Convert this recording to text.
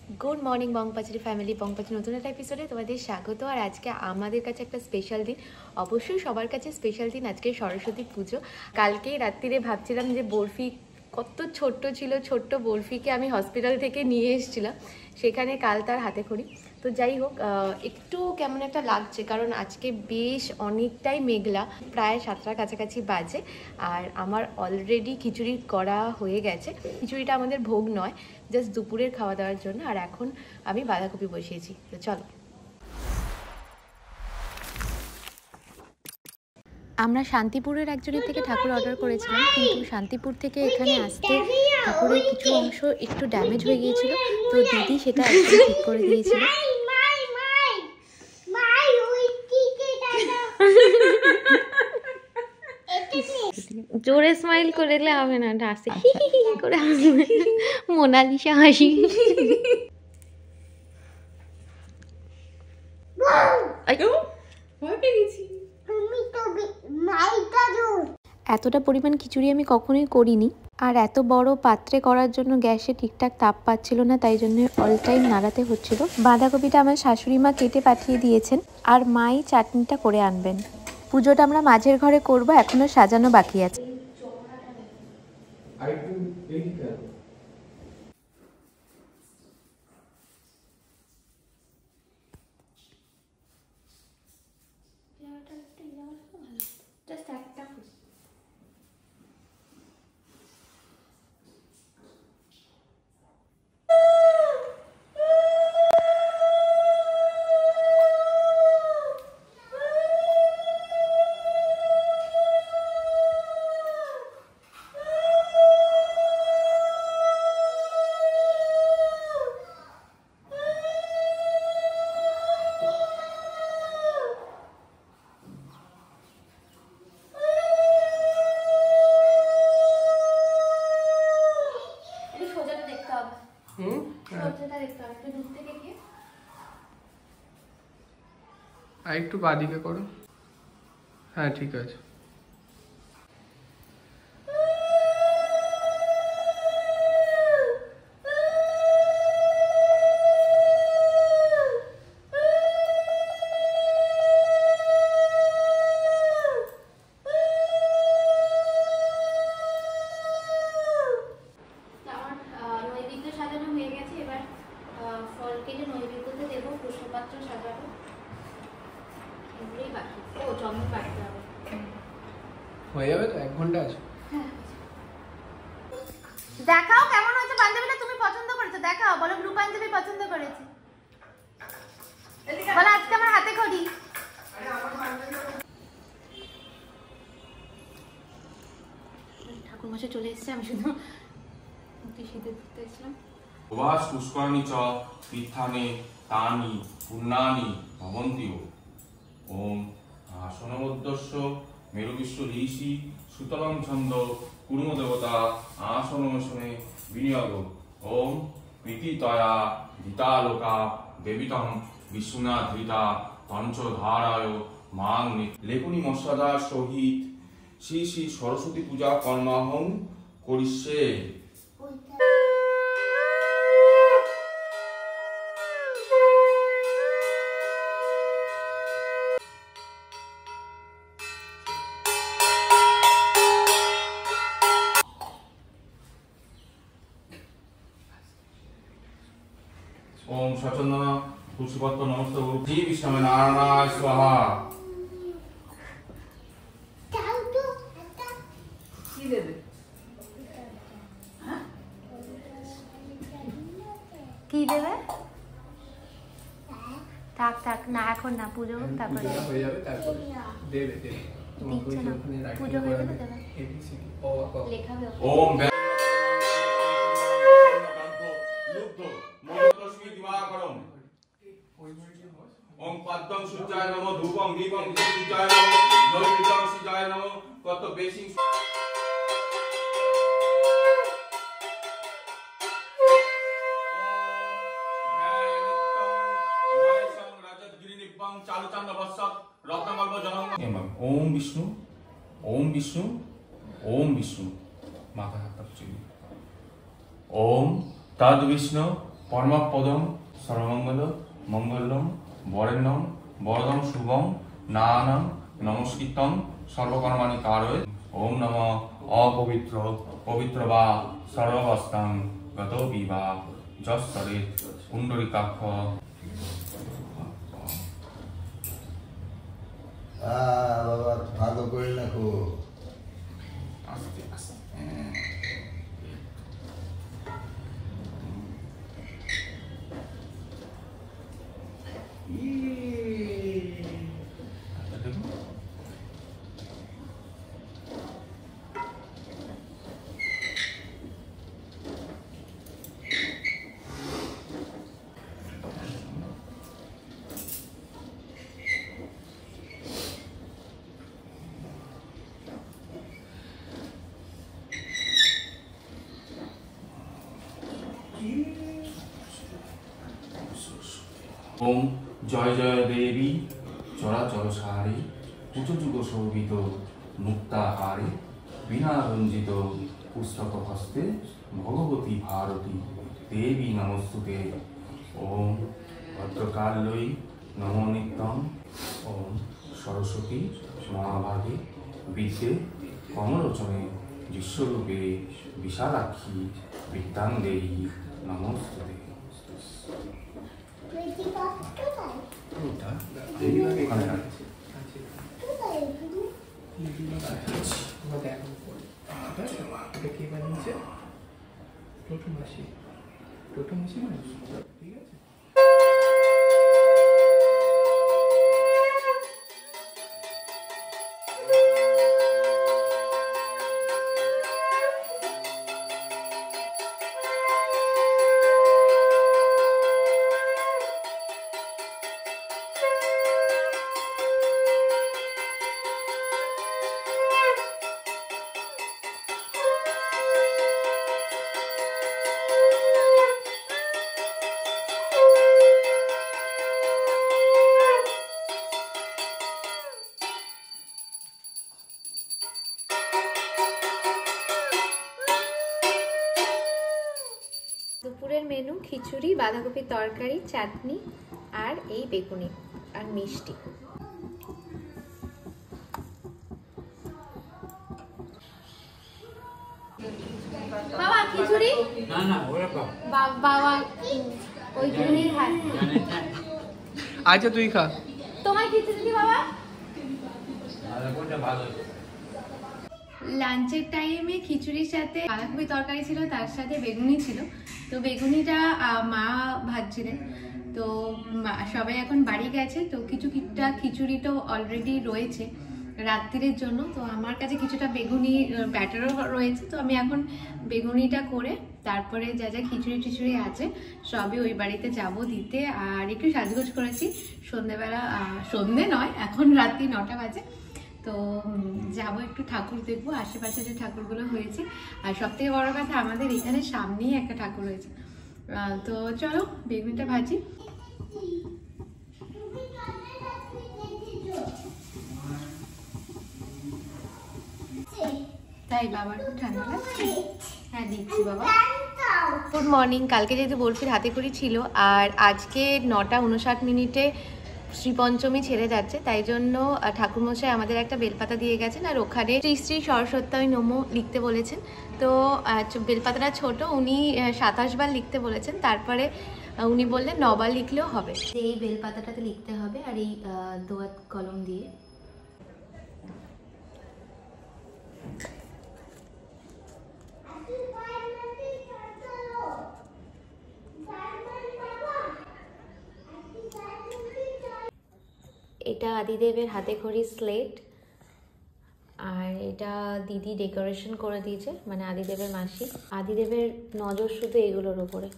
Good morning বংপাচির family, বংপাচির নতুন একটা এপিসোডে তোমাদের স্বাগত। আর আজকে আমাদের কাছে একটা স্পেশাল দিন, অবশ্যই সবার কাছে স্পেশাল দিন। আজকে সরস্বতী পুজো। কালকেই রাত্রিরে ভাবছিলাম যে বরফি কত ছোট্ট ছিল, ছোট্ট বরফিকে আমি হসপিটাল থেকে নিয়ে এসেছিলাম, সেখানে কাল তার হাতে খড়ি। তো যাই হোক, একটু কেমন একটা লাগছে, কারণ আজকে বেশ অনেকটাই মেঘলা, প্রায় 7টার কাছাকাছি বাজে। আর আমার অলরেডি খিচুড়ি করা হয়ে গেছে। খিচুড়িটা আমাদের ভোগ নয়, জাস্ট দুপুরের খাওয়া দাওয়ার জন্য। আর এখন আমি বাঁধাকপি বসিয়েছি, তো চলো। আমরা শান্তিপুরের একজনের থেকে ঠাকুর অর্ডার করেছিলাম, কিন্তু শান্তিপুর থেকে এখানে আসতে ঠাকুরের কিছু অংশ একটু ড্যামেজ হয়ে গিয়েছিল, তো দিদি সেটা একদম ঠিক করে দিয়েছিল। জোরে স্মাইল করলে হবে না, হাসি করে হাসবে, মোনালিসা হাসি। এতটা পরিমাণ খিচুড়ি আমি কখনোই করিনি, আর এত বড় পাত্রে করার জন্য গ্যাসে ঠিকঠাক তাপ পাচ্ছিল না, তাই জন্য অল টাইম নাড়াতে হচ্ছিল। বাঁধাকপিটা আমার শাশুড়ি মা কেটে পাঠিয়ে দিয়েছেন, আর মাই চাটনিটা করে আনবেন। পুজোটা আমরা মাঝের ঘরে করব, এখনো সাজানো বাকি আছে। আর একটু বাদিকে করো। হ্যাঁ, ঠিক আছে। হয়ে যাবে তো, 1 ঘন্টা আছে। দেখাও কেমন হয়েছে পাঞ্জাবিটা, তুমি পছন্দ করেছো? দেখাও, বলো ব্লু পাঞ্জাবি পছন্দ করেছি, বলো আজকে আমার হাতে খড়ি। ঠাকুর মশাই চলে এসেছে, আমি শুধু শীতে ধরতে এসেছিলাম। প্রবাস পুষ্করাণি চ তীর্থানি তানি পুণ্যানি ভবন্তিও। ওম আসনমধ্যস্য মেরু বিশ্ব ঋষি সুতলং ছন্দ কুর্ম দেবতা আসনমসনে বিনিয়োগ। ওম প্রীতিতয়া ধৃতালোকা দেবিতং বিষ্ণুনা ধৃতা পঞ্চধারায় মাং লেখনী মশাদা সহিত শ্রী শ্রী সরস্বতী পূজা কর্মাহং করিষ্যে। ओम स्वचंदन तुलसीपत्र नमस्ते जी विष्णु नारायणाय स्वाहा। কি দেবে? থাক থাক না, এখন না, পুজো হোক তারপরে হয়ে যাবে, তারপরে দেবে দেবে। দিচ্ছে না, পুজো হয়ে গেলে দেবে, লেখাবে। ओम ओम पद्मं सूर्याय नमः धूपं दीपं सूर्याय नमः नैवेद्यं सूर्याय नमः कत बेसिंग ओम विष्णु ओम विष्णु ओम विष्णु माथा हाथ तक ओम तद विष्णु পরমপদম সর্বমঙ্গল মঙ্গলম বরেণ্যম বরদম শুভম নানাম নমস্কৃতম সর্বকর্মাণি কারয়ে। ওম নমঃ অপবিত্র পবিত্র বা সর্বাবস্থাং গত বিবা যশ্বরেত কুণ্ডলিকাক্ষ। বাবা ভালো করে রাখো। আস্তে আস্তে ওম জয় জয় দেবী চরাচর সারে উচ্চযুগ শোভিত মুক্তাহারে বিনা রঞ্জিত পুস্তক হস্তে ভগবতী ভারতী দেবী নমস্তুতে। ওম ভদ্রকাল্যই নমো নিত্যম। ওম সরস্বতী মহাভাগে বিদ্যে কমলোচনে বিশ্বরূপে বিশালাক্ষী বিদ্যাঙ্গেয়ী নমস্তুতে। ওখানে রাখছি। এটা কে বানিয়েছে? টোটো মাসি। টোটো মাসি মানে ঠিক আছে। দুপুরের মেনু খিচুড়ি, বাঁধাকপির তরকারি, চাটনি আর এই বেগুনি আর মিষ্টি। বাবা খিচুড়ি না না ওরা বাবা ওই জন্যই খায়। আচ্ছা তুই খা। তোমার খিচুড়ি কি বাবা? কোনটা ভালো? লাঞ্চের টাইমে খিচুড়ির সাথে বাঁধাকপি তরকারি ছিল, তার সাথে বেগুনি ছিল। তো বেগুনিটা মা ভাজছিলেন। তো সবাই এখন বাড়ি গেছে, তো কিছুটা খিচুড়ি তো অলরেডি রয়েছে রাত্রির জন্য। তো আমার কাছে কিছুটা বেগুনি ব্যাটারও রয়েছে, তো আমি এখন বেগুনিটা করে তারপরে যা যা খিচুড়ি টিচুড়ি আছে সবই ওই বাড়িতে যাব দিতে। আর একটু সাজগোজ করেছি সন্ধেবেলা, সন্ধে নয় এখন রাত্রি 9টা বাজে। তো যাবো একটু ঠাকুর দেখবো, আশেপাশে যে ঠাকুরগুলো হয়েছে। আর সব থেকে বড় কথা আমাদের এখানে সামনেই একটা ঠাকুর হয়েছে। তো চলো বেগুনিটা ভাজি। তাই বাবার খুব ঠান্ডা লাগছে? হ্যাঁ দিচ্ছি বাবা। Good morning. কালকে যেহেতু বরফির হাতে খড়ি ছিল আর আজকে 9:59 শ্রীপঞ্চমী ছেড়ে যাচ্ছে, তাই জন্য ঠাকুরমশাই আমাদের একটা বেলপাতা দিয়ে গেছেন। আর ওখানে শ্রী শ্রী সরস্বতী নমো লিখতে বলেছেন। তো বেলপাতাটা ছোট, উনি 27 বার লিখতে বলেছেন। তারপরে উনি বললেন 9 বার লিখলেও হবে। এই বেলপাতাটাতে লিখতে হবে আর এই দোয়াত কলম দিয়ে। এটা আদিদেবের হাতে খড়ি স্লেট, আর এটা দিদি ডেকোরেশন করে দিয়েছে, মানে আদিদেবের মাসি। আদিদেবের নজর শুধু এগুলোর উপরে।